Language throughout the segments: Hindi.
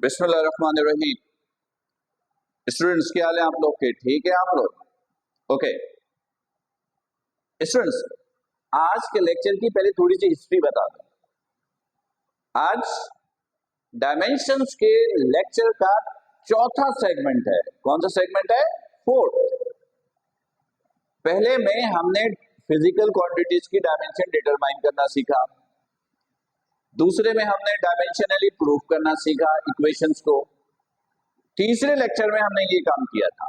बिस्मिल्लाहिर्रहमानिर्रहीम। स्टूडेंट्स क्या हाल है आप लोग के? ठीक है आप लोग? ओके स्टूडेंट्स, आज के लेक्चर की पहले थोड़ी सी हिस्ट्री बता दूं। आज डायमेंशंस के लेक्चर का चौथा सेगमेंट है। कौन सा सेगमेंट है? फोर्थ। पहले में हमने फिजिकल क्वांटिटीज की डायमेंशन डिटरमाइन करना सीखा। दूसरे में हमने डायमेंशनली प्रूफ करना सीखा इक्वेशंस को। तीसरे लेक्चर में हमने ये काम किया था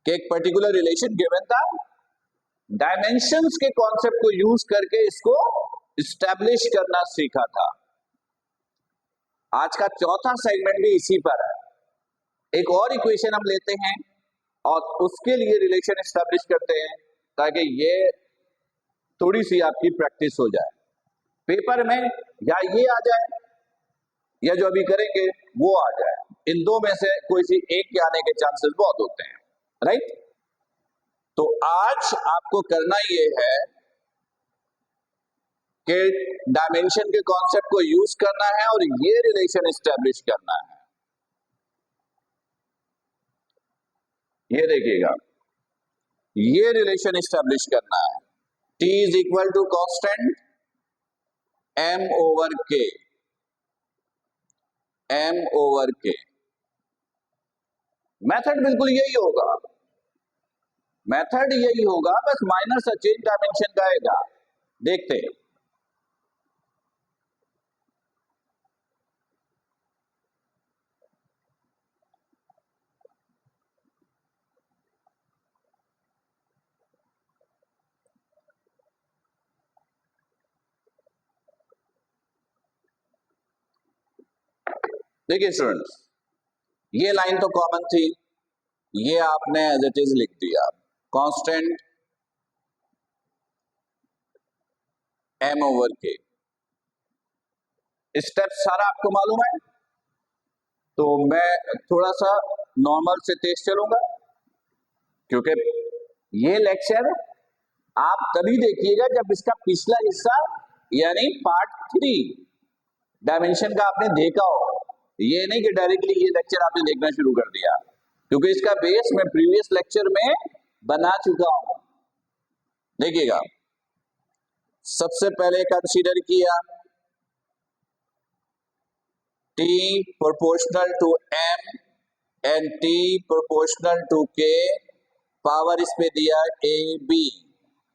कि एक पर्टिकुलर रिलेशन गिवन था, डायमेंशंस के कॉन्सेप्ट को यूज करके इसको इस्टेब्लिश करना सीखा था। आज का चौथा सेगमेंट भी इसी पर है। एक और इक्वेशन हम लेते हैं और उसके लिए रिलेशन इस्टेब्लिश करते हैं ताकि ये थोड़ी सी आपकी प्रैक्टिस हो जाए। पेपर में या ये आ जाए या जो अभी करेंगे वो आ जाए। इन दो में से कोई सी एक के आने के चांसेस बहुत होते हैं, राइट? तो आज आपको करना ये है कि डायमेंशन के कॉन्सेप्ट को यूज करना है और ये रिलेशन एस्टेब्लिश करना है। ये देखिएगा, ये रिलेशन एस्टेब्लिश करना है। T is equal to constant M over K, M over K। Method बिल्कुल यही होगा, मेथड यही होगा, बस माइनर सा चेंज डायमेंशन का आएगा। देखते हैं। देखिए स्टूडेंट्स, ये लाइन तो कॉमन थी, ये आपने एज इट इज लिख दिया। Constant M over K। Step सारा आपको मालूम है, तो मैं थोड़ा सा नॉर्मल से तेज चलूंगा क्योंकि ये लेक्चर आप तभी देखिएगा जब इसका पिछला हिस्सा यानी पार्ट 3 डायमेंशन का आपने देखा हो। ये नहीं कि डायरेक्टली ये लेक्चर आपने देखना शुरू कर दिया, क्योंकि इसका बेस मैं प्रीवियस लेक्चर में बना चुका हूं। देखिएगा, सबसे पहले कंसीडर किया T proportional to M and T proportional to K, power इसमें दिया AB,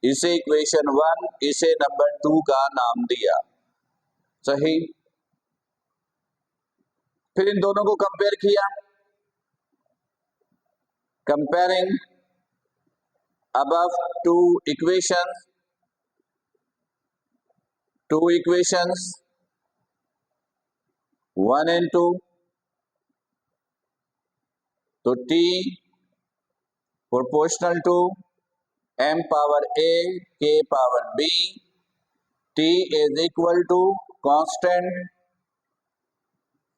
इसे इक्वेशन 1, इसे नंबर 2 का नाम दिया। सही। फिर इन दोनों को कंपेयर किया, comparing above two equations, two equations 1 and 2, तो T proportional to M power A K power B, T is equal to constant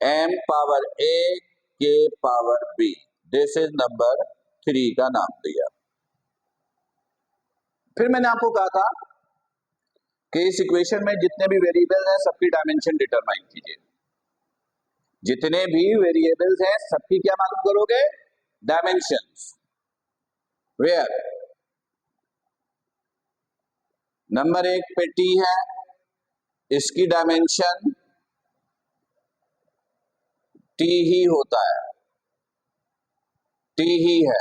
M power A K power B। This is number 3 का नाम दिया। फिर मैंने आपको कहा था कि इस इक्वेशन में जितने भी वेरिएबल हैं सबकी डायमेंशन डिटरमाइन कीजिए। जितने भी वेरिएबल्स हैं सबकी क्या मालूम करोगे? डायमेंशंस। वेयर नंबर 1 पे T है, इसकी डायमेंशन T ही होता है, T ही है।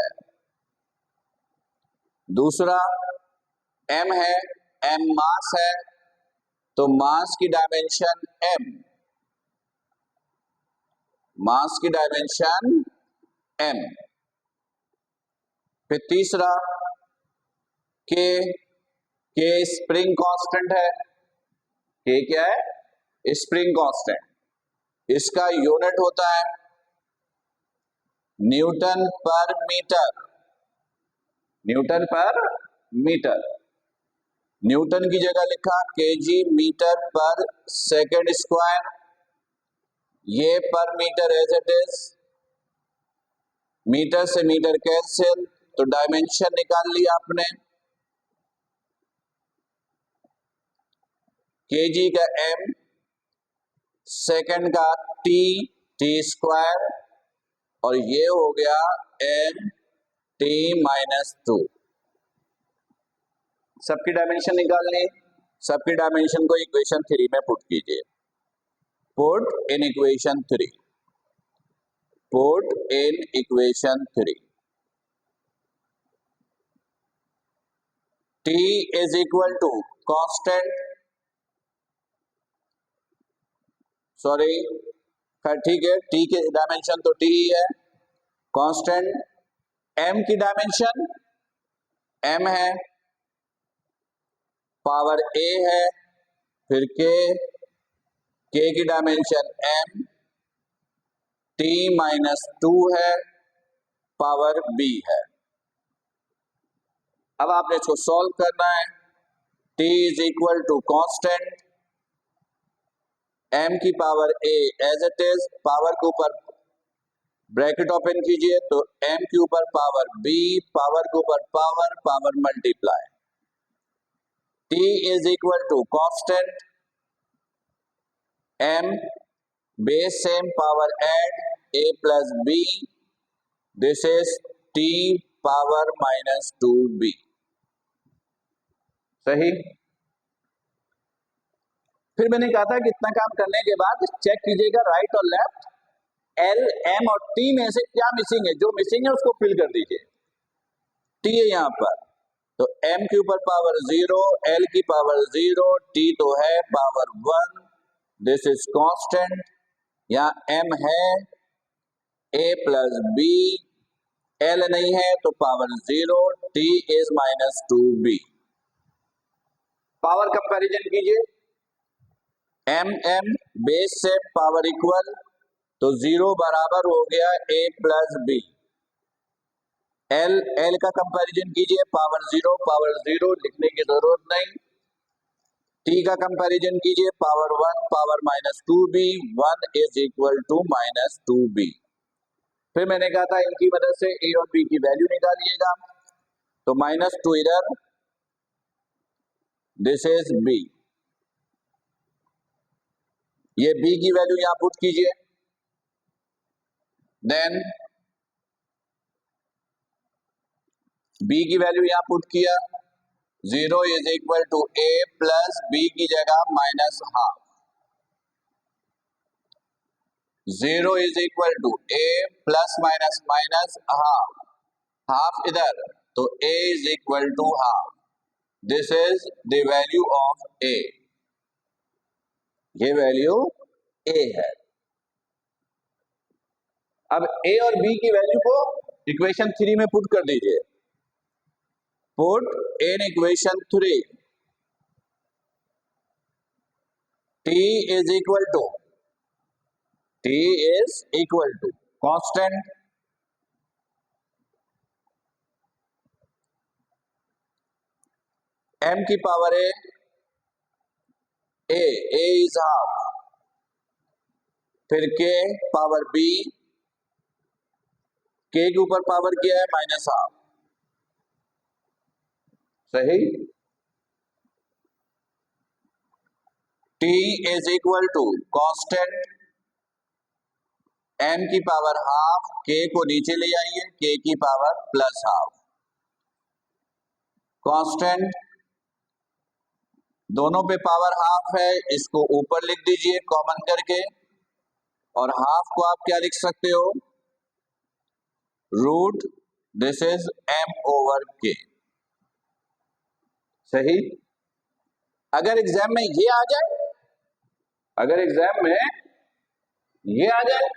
दूसरा M है, M मास है, तो मास की डायमेंशन M, मास की डायमेंशन M। फिर तीसरा K, K स्प्रिंग कांस्टेंट है। K क्या है? Spring constant. इसका यूनिट होता है newton per metre, newton per metre. Newton की जगह लिखा K G metre per second square. ये per metre as it is, metre से मीटर कैंसिल, तो डायमेंशन निकाल लिया आपने। केजी का M, सेकंड का T, टी स्क्वायर और ये हो गया एम टी माइनस 2। सबकी डायमेंशन निकालनी, सबकी डायमेंशन को इक्वेशन 3 में पुट कीजिए। Put in equation 3, put in equation 3। T is equal to constant, sorry खैर ठीक है, T की डायमेंशन तो T ही है। कांस्टेंट M की डायमेंशन M है, पावर A है, फिर K की डायमेंशन M, T माइनस 2 है, पावर B है। अब आपने इसको सॉल्व करना है। T is equal to constant M की power A as it is, power के ऊपर ब्रैकेट ओपन कीजिए तो M के ऊपर पावर B, पावर के ऊपर power, power multiply. T is equal to constant M, base same, power add A plus B, this is T power minus 2B। सही। फिर मैंने कहा था कि इतना काम करने के बाद चेक कीजिएगा राइट और लेफ्ट, L, M और T में से क्या मिसिंग है। जो मिसिंग है उसको फिल कर दीजिए। T है यहाँ पर, तो M के ऊपर पावर 0, L की पावर 0, T तो है पावर 1, दिस इज कांस्टेंट। यहाँ M है A प्लस B, L नहीं है तो power 0, T is minus 2B। Power comparison कीजिए, M M बेस से पावर इक्वल, तो 0 बराबर हो गया A plus B। L L का कंपैरिजन कीजिए, पावर 0 लिखने की जरूरत नहीं। T का कंपैरिजन कीजिए, power 1 power minus 2B, 1 is equal to minus 2B। फिर मैंने कहा था इनकी मदद से A और B की वैल्यू निकालिएगा, तो माइनस 2 इधर, दिस इज B। ये B की वैल्यू यहां पुट कीजिए, देन B की वैल्यू यहां पुट किया, 0 is equal to A plus B की जगह minus half, 0 is equal to A plus minus minus half, half इधर, तो A is equal to half, this is the value of A। ये वैल्यू A है। अब A और B की वैल्यू को इक्वेशन 3 में पुट कर दीजिए। Put in equation 3, T is equal to constant M की पावर A इज हाफ, फिर K पावर B, K के ऊपर पावर क्या है माइनस हाफ। सही। T is equal to constant M की पावर हाफ, K को नीचे ले आइए, K की पावर प्लस हाफ, कांस्टेंट दोनों पे पावर हाफ है, इसको ऊपर लिख दीजिए कॉमन करके, और हाफ को आप क्या लिख सकते हो, root, this is M over K। सही। अगर एग्जाम में ये आ जाए, अगर एग्जाम में ये आ जाए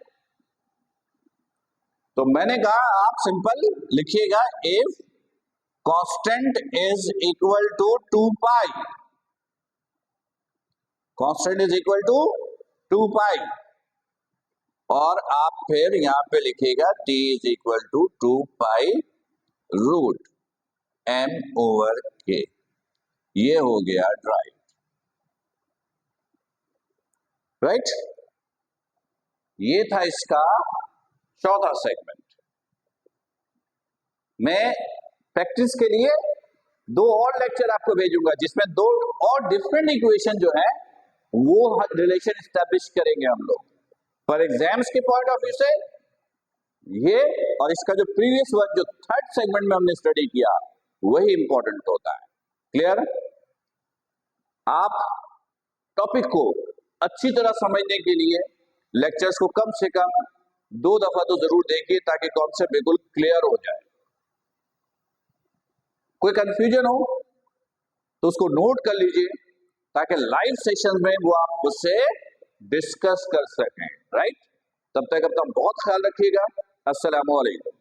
तो मैंने कहा आप सिंपल लिखिएगा, if constant is equal to 2 pi, constant is equal to 2 pi, और आप फिर यहां पे लिखिएगा T is equal to 2 pi root M over K। ये हो गया राइट। ये था इसका चौथा सेगमेंट। मैं प्रैक्टिस के लिए 2 और लेक्चर आपको भेजूंगा, जिसमें 2 और डिफरेंट इक्वेशन जो है वो रिलेशन स्टैब्लिश करेंगे हम लोग। पर एग्जाम्स के पॉइंट ऑफ व्यू से ये और इसका जो प्रीवियस वन जो थर्ड सेगमेंट में हमने स्टडी किया वही इंपॉर्टेंट होता है। क्लियर? आप टॉपिक को अच्छी तरह समझने के लिए लेक्चर्स को कम से कम 2 दफा तो जरूर देखिए ताकि कॉन्सेप्ट बिल्कुल क्लियर हो जाए। कोई कंफ्यूजन हो तो उसको नोट कर लीजिए ताकि लाइव सेशन में वो आप उससे डिस्कस कर सकें। राइट? तब तक अपना बहुत ख्याल रखिएगा। अस्सलामु अलैकुम।